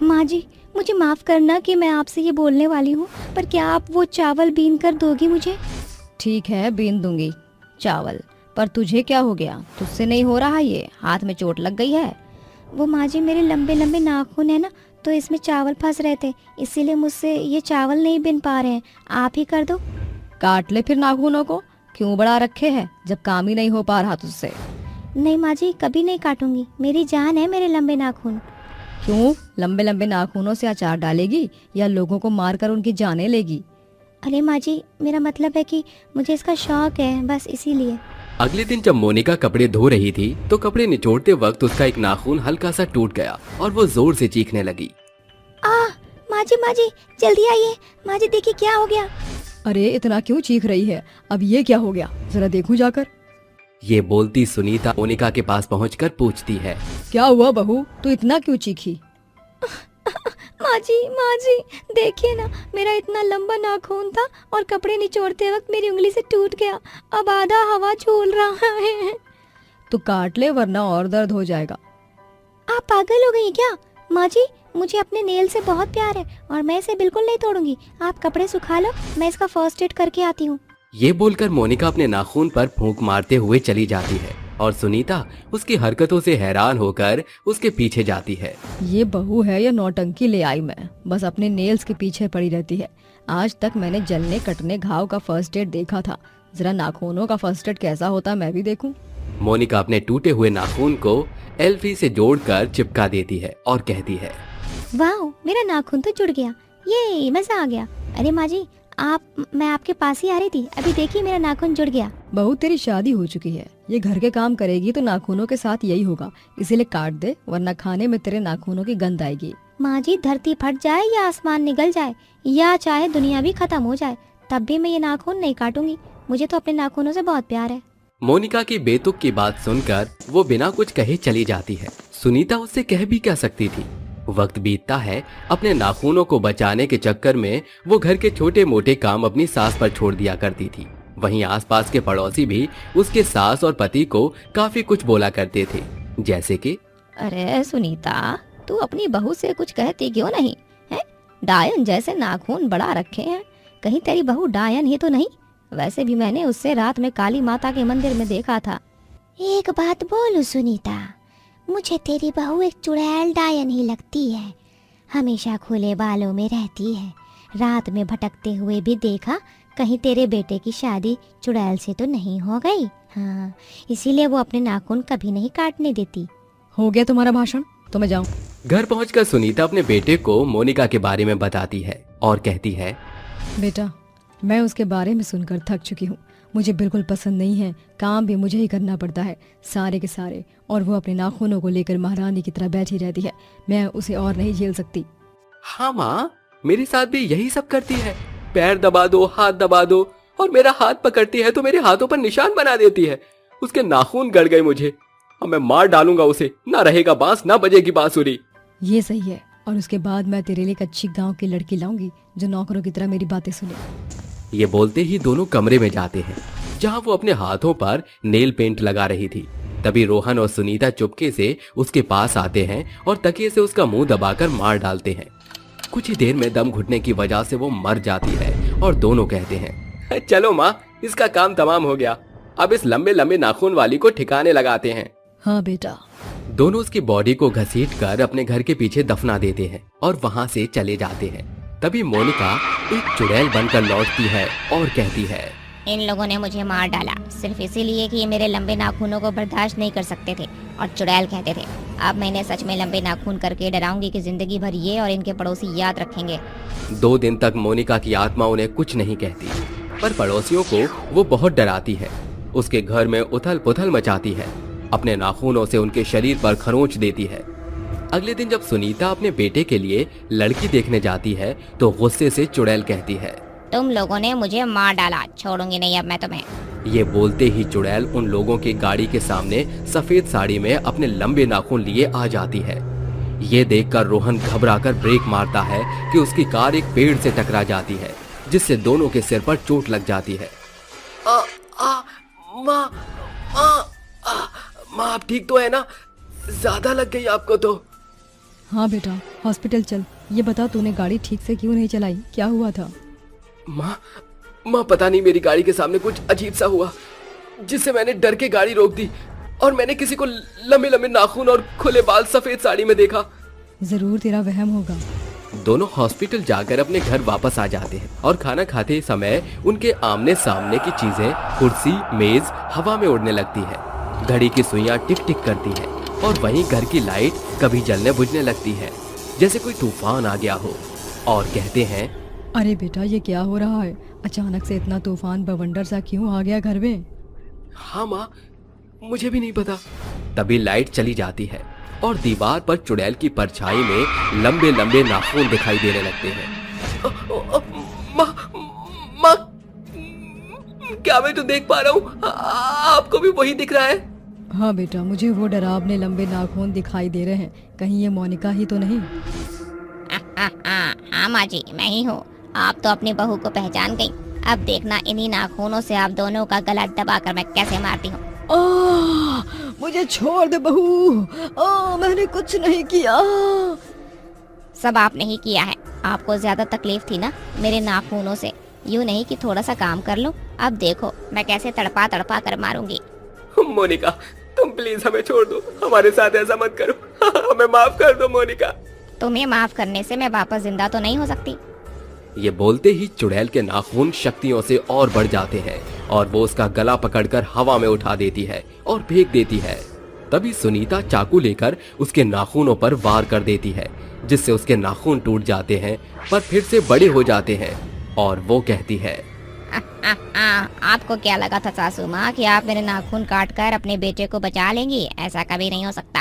माँ जी, मुझे माफ करना कि मैं आपसे ये बोलने वाली हूँ, पर क्या आप वो चावल बीन कर दोगी मुझे? ठीक है, बीन दूंगी चावल, पर तुझे क्या हो गया? तुझसे नहीं हो रहा, ये हाथ में चोट लग गई है। वो माँ जी, मेरे लंबे लंबे नाखून है ना, तो इसमें चावल फंस रहे थे, इसीलिए मुझसे ये चावल नहीं बिन पा रहे हैं। आप ही कर दो। काट ले फिर नाखूनों को, क्यों बड़ा रखे है जब काम ही नहीं हो पा रहा तुझसे। नहीं माँ जी, कभी नहीं काटूंगी, मेरी जान है मेरे लंबे नाखून। क्यों, लंबे लंबे नाखूनों से अचार डालेगी या लोगों को मारकर उनकी जानें लेगी? अरे माँ जी, मेरा मतलब है कि मुझे इसका शौक है, बस इसीलिए। अगले दिन जब मोनिका कपड़े धो रही थी तो कपड़े निचोड़ते वक्त उसका एक नाखून हल्का सा टूट गया और वो जोर से चीखने लगी। माँ जी, जल्दी आइए। माँ जी, देखिए क्या हो गया। अरे इतना क्यों चीख रही है? अब ये क्या हो गया, जरा देखूं जाकर। ये बोलती सुनीता मोनिका के पास पहुंचकर पूछती है, क्या हुआ बहू, तू इतना क्यों चीखी? माँ जी, देखिए ना, मेरा इतना लंबा नाखून था और कपड़े निचोड़ते वक्त मेरी उंगली से टूट गया, अब आधा हवा झूल रहा है। तो काट ले, वरना और दर्द हो जाएगा। आप पागल हो गई क्या? माँ जी, मुझे अपने नेल से बहुत प्यार है और मैं इसे बिल्कुल नहीं तोड़ूंगी। आप कपड़े सुखा लो, मैं इसका फर्स्ट एड करके आती हूँ। ये बोलकर मोनिका अपने नाखून पर फूंक मारते हुए चली जाती है। और सुनीता उसकी हरकतों से हैरान होकर उसके पीछे जाती है। ये बहू है या नौटंकी ले आई मैं, बस अपने नेल्स के पीछे पड़ी रहती है। आज तक मैंने जलने कटने घाव का फर्स्ट एड देखा था, जरा नाखूनों का फर्स्ट एड कैसा होता मैं भी देखूं। मोनिका अपने टूटे हुए नाखून को एल्फी से जोड़कर चिपका देती है और कहती है, वाह, मेरा नाखून तो जुड़ गया, ये मजा आ गया। अरे माँ जी, मैं आपके पास ही आ रही थी, अभी देखिए मेरा नाखून जुड़ गया। बहू तेरी शादी हो चुकी है, ये घर के काम करेगी तो नाखूनों के साथ यही होगा, इसीलिए काट दे वरना खाने में तेरे नाखूनों की गंध आएगी। माँ जी, धरती फट जाए या आसमान निगल जाए या चाहे दुनिया भी खत्म हो जाए, तब भी मैं ये नाखून नहीं काटूंगी। मुझे तो अपने नाखूनों से बहुत प्यार है। मोनिका की बेतुक की बात सुनकर वो बिना कुछ कहे चली जाती है। सुनीता उससे कह भी क्या सकती थी। वक्त बीतता है, अपने नाखूनों को बचाने के चक्कर में वो घर के छोटे मोटे काम अपनी सास पर छोड़ दिया करती थी। वहीं आसपास के पड़ोसी भी उसके सास और पति को काफी कुछ बोला करते थे, जैसे कि अरे सुनीता, तू अपनी बहू से कुछ कहती क्यों नहीं है? डायन जैसे नाखून बढ़ा रखे हैं, कहीं तेरी बहू डायन ही तो नहीं? वैसे भी मैंने उससे रात में काली माता के मंदिर में देखा था। एक बात बोलूं सुनीता, मुझे तेरी बहू एक चुड़ैल डायन ही लगती है। हमेशा खुले बालों में रहती है, रात में भटकते हुए भी देखा। कहीं तेरे बेटे की शादी चुड़ैल से तो नहीं हो गई? हाँ, इसीलिए वो अपने नाखून कभी नहीं काटने देती। हो गया तुम्हारा भाषण, तो मैं जाऊँ। घर पहुंचकर सुनीता अपने बेटे को मोनिका के बारे में बताती है और कहती है, बेटा, मैं उसके बारे में सुनकर थक चुकी हूँ। मुझे बिल्कुल पसंद नहीं है, काम भी मुझे ही करना पड़ता है सारे के सारे, और वो अपने नाखूनों को लेकर महारानी की तरह बैठी रहती है। मैं उसे और नहीं झेल सकती। हाँ माँ, मेरे साथ भी यही सब करती है। पैर दबा दो, हाथ दबा दो, और मेरा हाथ पकड़ती है तो मेरे हाथों पर निशान बना देती है। उसके नाखून गड़ गए मुझे, अब मैं मार डालूंगा उसे, ना रहेगा बांस ना बजेगी बांसुरी। ये सही है, और उसके बाद मैं तेरे लिए एक अच्छी गांव की लड़की लाऊंगी जो नौकरों की तरह मेरी बातें सुने। ये बोलते ही दोनों कमरे में जाते हैं जहाँ वो अपने हाथों पर नेल पेंट लगा रही थी। तभी रोहन और सुनीता चुपके से उसके पास आते हैं और तकिए से उसका मुंह दबाकर मार डालते हैं। कुछ ही देर में दम घुटने की वजह से वो मर जाती है और दोनों कहते हैं, चलो माँ, इसका काम तमाम हो गया, अब इस लंबे लंबे नाखून वाली को ठिकाने लगाते हैं। हाँ बेटा। दोनों उसकी बॉडी को घसीटकर अपने घर के पीछे दफना देते हैं और वहाँ से चले जाते हैं। तभी मोनिका एक चुड़ैल बनकर लौटती है और कहती है, इन लोगों ने मुझे मार डाला सिर्फ इसीलिए कि ये मेरे लंबे नाखूनों को बर्दाश्त नहीं कर सकते थे और चुड़ैल कहते थे। अब मैंने सच में लंबे नाखून करके डराऊंगी कि जिंदगी भर ये और इनके पड़ोसी याद रखेंगे। 2 दिन तक मोनिका की आत्मा उन्हें कुछ नहीं कहती, पर पड़ोसियों को वो बहुत डराती है। उसके घर में उथल पुथल मचाती है, अपने नाखूनों से उनके शरीर पर खरोंच देती है। अगले दिन जब सुनीता अपने बेटे के लिए लड़की देखने जाती है तो गुस्से से चुड़ैल कहती है, तुम लोगों ने मुझे मार डाला, छोड़ूंगी नहीं अब मैं तुम्हें। ये बोलते ही चुड़ैल उन लोगों की गाड़ी के सामने सफेद साड़ी में अपने लंबे नाखून लिए आ जाती है। ये देखकर रोहन घबराकर ब्रेक मारता है कि उसकी कार एक पेड़ से टकरा जाती है, जिससे दोनों के सिर पर चोट लग जाती है। माँ, आप ठीक तो है ना? ज्यादा लग गई आपको तो? हाँ बेटा, हॉस्पिटल चल। ये बता, तूने गाड़ी ठीक से क्यों नहीं चलाई, क्या हुआ था? माँ, पता नहीं, मेरी गाड़ी के सामने कुछ अजीब सा हुआ, जिससे मैंने डर के गाड़ी रोक दी और मैंने किसी को लंबे लंबे नाखून और खुले बाल सफेद साड़ी में देखा। जरूर तेरा वहम होगा। दोनों हॉस्पिटल जाकर अपने घर वापस आ जाते हैं और खाना खाते समय उनके आमने सामने की चीजें, कुर्सी, मेज हवा में उड़ने लगती है। घड़ी की सुइयां टिक टिक करती है और वहीं घर की लाइट कभी जलने बुझने लगती है, जैसे कोई तूफान आ गया हो। और कहते हैं, अरे बेटा, ये क्या हो रहा है? अचानक से इतना तूफान बवंडर सा क्यों आ गया घर में? हाँ माँ, मुझे भी नहीं पता। तभी लाइट चली जाती है और दीवार पर चुड़ैल की परछाई में लंबे लंबे नाखून दिखाई देने लगते हैं। माँ, क्या मैं तो देख पा रहा हूँ? आपको भी वही दिख रहा है? हाँ बेटा, मुझे वो डरावने लंबे नाखून दिखाई दे रहे हैं। कहीं ये मोनिका ही तो नहीं? हाँ माँ जी, मैं ही हूँ। आप तो अपनी बहू को पहचान गई। अब देखना, इन्हीं नाखूनों से आप दोनों का गला दबाकर मैं कैसे मारती हूँ। मुझे छोड़ दे बहू, मैंने कुछ नहीं किया। सब आपने ही किया है। आपको ज्यादा तकलीफ थी ना मेरे नाखूनों से, यूँ नहीं कि थोड़ा सा काम कर लो। अब देखो मैं कैसे तड़पा तड़पा कर मारूंगी। मोनिका, तुम प्लीज हमें छोड़ दो, हमारे साथ ऐसा मत करो, हमें माफ कर दो मोनिका। तुम्हें माफ करने से मैं वापस जिंदा तो नहीं हो सकती। ये बोलते ही चुड़ैल के नाखून शक्तियों से और बढ़ जाते हैं और वो उसका गला पकड़कर हवा में उठा देती है और फेंक देती है। तभी सुनीता चाकू लेकर उसके नाखूनों पर वार कर देती है, जिससे उसके नाखून टूट जाते हैं पर फिर से बड़े हो जाते हैं। और वो कहती है, आपको क्या लगा था सासू माँ कि आप मेरे नाखून काट कर अपने बेटे को बचा लेंगी? ऐसा कभी नहीं हो सकता।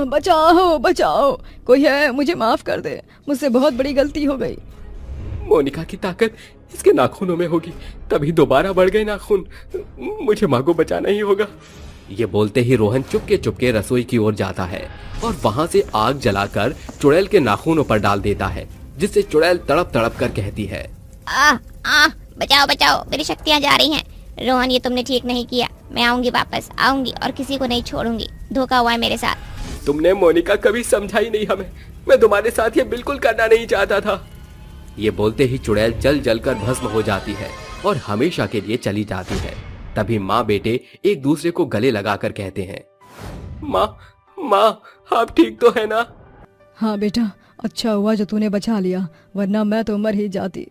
बचाओ बचाओ, कोई है, मुझे माफ कर दे, मुझसे बहुत बड़ी गलती हो गई। मोनिका की ताकत इसके नाखूनों में होगी, तभी दोबारा बढ़ गए नाखून, मुझे माँ को बचाना ही होगा। ये बोलते ही रोहन चुपके चुपके रसोई की ओर जाता है और वहां से आग जलाकर चुड़ैल के नाखूनों पर डाल देता है, जिससे चुड़ैल तड़प तड़प कर कहती है, बचाओ बचाओ, मेरी शक्तियाँ जा रही हैं। रोहन, ये तुमने ठीक नहीं किया। मैं आऊंगी, वापस आऊंगी और किसी को नहीं छोड़ूंगी। धोखा हुआ है मेरे साथ। तुमने मोनिका कभी समझा ही नहीं हमें, मैं तुम्हारे साथ ये बिल्कुल करना नहीं चाहता था। ये बोलते ही चुड़ैल जल जल कर भस्म हो जाती है और हमेशा के लिए चली जाती है। तभी माँ बेटे एक दूसरे को गले लगाकर कहते हैं, माँ आप ठीक तो है ना? हाँ बेटा, अच्छा हुआ जो तूने बचा लिया, वरना मैं तो मर ही जाती।